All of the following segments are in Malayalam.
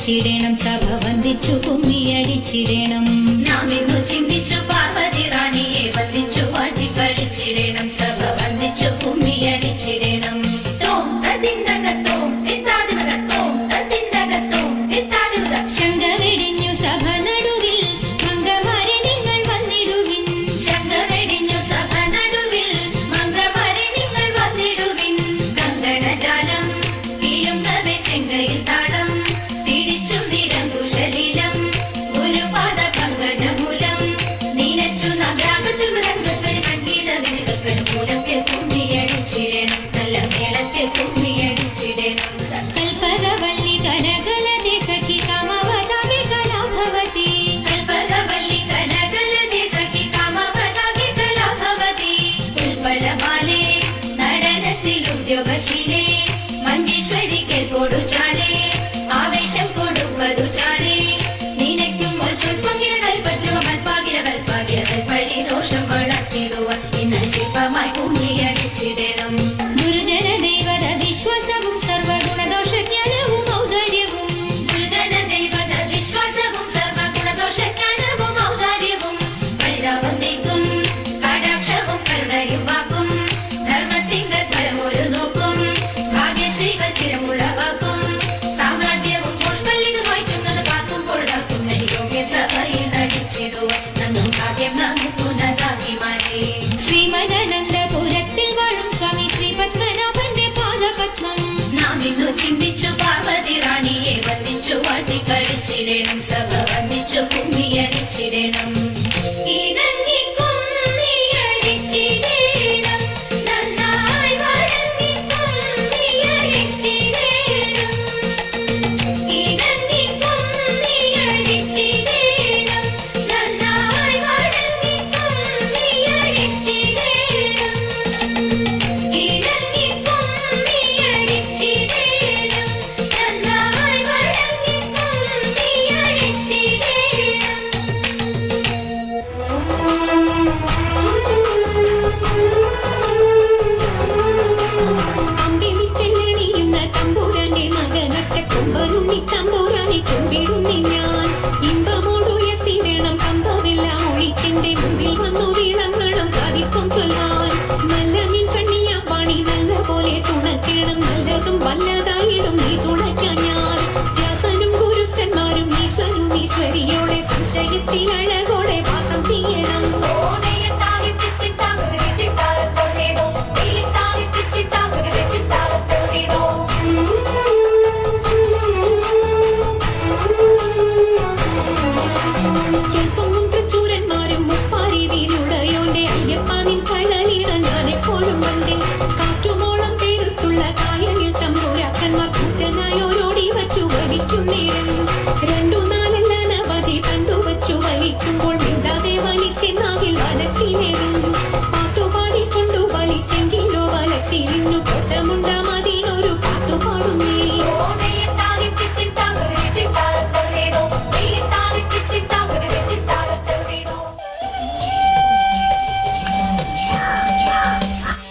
കളിച്ചിടണം സഭ വന്ദിച്ചു കുമ്മിയടിച്ചിടണം നാം ഇന്നു ചിന്തിച്ചു പാർവതി റാണിയെ വന്ദിച്ചു പാട്ടി കളിച്ചിടണം സഭ വന്ദിച്ചു കുമ്മിയടിച്ചിടണം തോം തദിന്തകത്തോം തിത്താദിമകത്തോം തദിന്തകത്തോം തിത്താദിമക ശങ്ക വെടിഞ്ഞു സഭ നടുവിൽ മംഗമാരെ നിങ്ങൾ വന്നിടുവിൻ ശങ്ക വെടിഞ്ഞു സഭ നടുവിൽ മംഗമാരെ നിങ്ങൾ വന്നിടുവിൻ കങ്കണജാലം കീഴുങ്കവെ ചെങ്കയിൽ താളം പിടിച്ചു നിരങ്കുശലീലം ഗുരുപാദ പങ്കജമൂലം നീനച്ചു നഗാകത്തിൽ മൃദംഗത്വരി സംഗീത വിനുകക്കൻ മൂലത്തിൽ കുമ്മിയടിച്ചിടണം നല്ല മേളത്തിൽ കുമ്മിയടിച്ചിടണം കൽപകവല്ലി കനകലതി സഖി കാമവതാകി കലാഭവതി കൽപകവല്ലി കനകലതി സഖി കാമവതാകി കലാഭവതി ഉൽപ്പലമാലേ നടനത്തിൽ ഉദ്യോഗശീലേ മഞ്ജീശ്വരി കേൾപ്പോടു ചാലേ ആവേശം കൊടുപ്പതു ചാലേ നിനയ്ക്കുമ്പോൾ ചൊൽപ്പൊങ്ങിന കൽപ്പറ്റുവ മൽപ്പാകിര കൽപ്പാകിര കൽപ്പഴി ദോഷം വളർത്തിടുവാൻ ഇന്ന് ശില്പമായി കുമ്മിയടിച്ചിടണം ഗുരുജന ദൈവത വിശ്വാസവും സർവഗുണദോഷജ്ഞാനവും ഔദാര്യവും ഗുരുജന ദൈവത വിശ്വാസവും സർവഗുണദോഷജ്ഞാനവും ഔദാര്യവും പരിതാപം നീക്കും കടാക്ഷവും കരുണയും വാക്കും ധർമ്മത്തിങ്കൽ പരമൊരു നോക്കും ഭാഗ്യശ്രീകൾ ചിരമുളവാക്കും സാമ്രാജ്യവും പുഷ്പല്ലിത് വായിക്കുന്നത് പാർക്കുമ്പോൾ തക്കുന്ന യോഗ്യം സഭയിൽ നടിച്ചിടുവാൻ നന്നും ഭാഗ്യം നമുക്കുന്നതാകി മാറി ശ്രീമദാനന്ദപുരത്തിൽ വാഴും സ്വാമി ശ്രീ പത്മനാഭന്റെ പാദപത്മം നാം ഇന്നു ചിന്തിച്ചു പാർവതി റാണിയെ വന്ദിച്ചു വാട്ടി കളിച്ചിടണം സഭ വന്ദിച്ചു കുമ്മിയടിച്ചിടണം ഇണങ്ങി കുമ്മിയടിച്ചിടണം നന്നായി വഴങ്ങി കുമ്മിയടിച്ചിടണം ഇണങ്ങി കുമ്മിയടിച്ചിടണം നന്നായി വഴങ്ങി കുമ്മിയടിച്ചിടണം ഇണങ്ങി കുമ്മിയടിച്ചിടണം നന്നായി വഴങ്ങി കുമ്മിയടിച്ചിടണം അമ്പിളിക്കല്ലെണിയുന്ന തമ്പുരാന്റെ മകനൊറ്റ കുമ്പരുണ്ണി തമ്പുരാനെ കുമ്പിടുന്നി ഞാൻ ഇമ്പമോടുയർത്തിടണം കമ്പമെല്ലാം ഒഴിക്കെന്റെ മുമ്പിൽ വന്നു വീളങ്ങളും കവിക്കും ചൊല്ലാൻ നല്ല മീൻ കണ്ണിയ പണി നല്ല പോലെ തുണക്കണം നല്ലതും വല്ലതായിടും നീ തുണയ്ക്കാൻ ഞാൻ വ്യാസനും ഗുരുക്കന്മാരും ഈശ്വരും ഈശ്വരിയോടെ സംശയത്തിൽ അഴകോടെ വാസം ചെയ്യണം ചെൽപ്പൊന്നും തൃച്ചൂരന്മാരും മുപ്പാരി വീരുടയോന്റെ അയ്യപ്പാനിൻ കഴലിട ഞാൻ എപ്പോഴും വന്നേ കാറ്റുമോളം പേരുത്തുള്ള കായലിൽ തമ്പുരാക്കന്മാർ കൂറ്റനായോരോടി വച്ചു വലിക്കുന്നേരം രണ്ടു നാലല്ല നവധി കണ്ടു വച്ചു വലിക്കുമ്പോൾ മിണ്ടാതെ വലിച്ചെന്നാകിൽ വലച്ചിലേറും പാട്ടുപാടിക്കൊണ്ടു വലിച്ചെങ്കിലോ വലച്ചിരിഞ്ഞു പൊട്ടമുണ്ട മതിനൊരു പാട്ടുപാടുന്നേ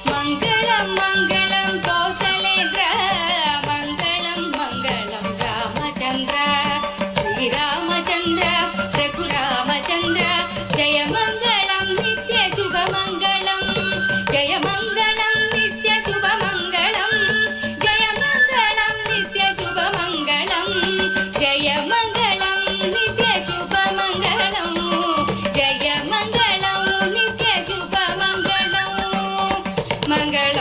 മംഗളം മംഗളം കൗസലേന്ദ്ര മംഗളം മംഗളം രാമചന്ദ്ര ശ്രീരാമചന്ദ്ര രഘുരാമചന്ദ്ര ജയ മംഗളം നിത്യ ശുഭമംഗളം ജയ മംഗളം നിത്യ ശുഭമംഗളം ജയ മംഗളം നിത്യ ശുഭമംഗളം ജയ മംഗളം നിത്യ ശുഭമംഗളം ജയ മംഗളം നിത്യ ശുഭമംഗളം മംഗളം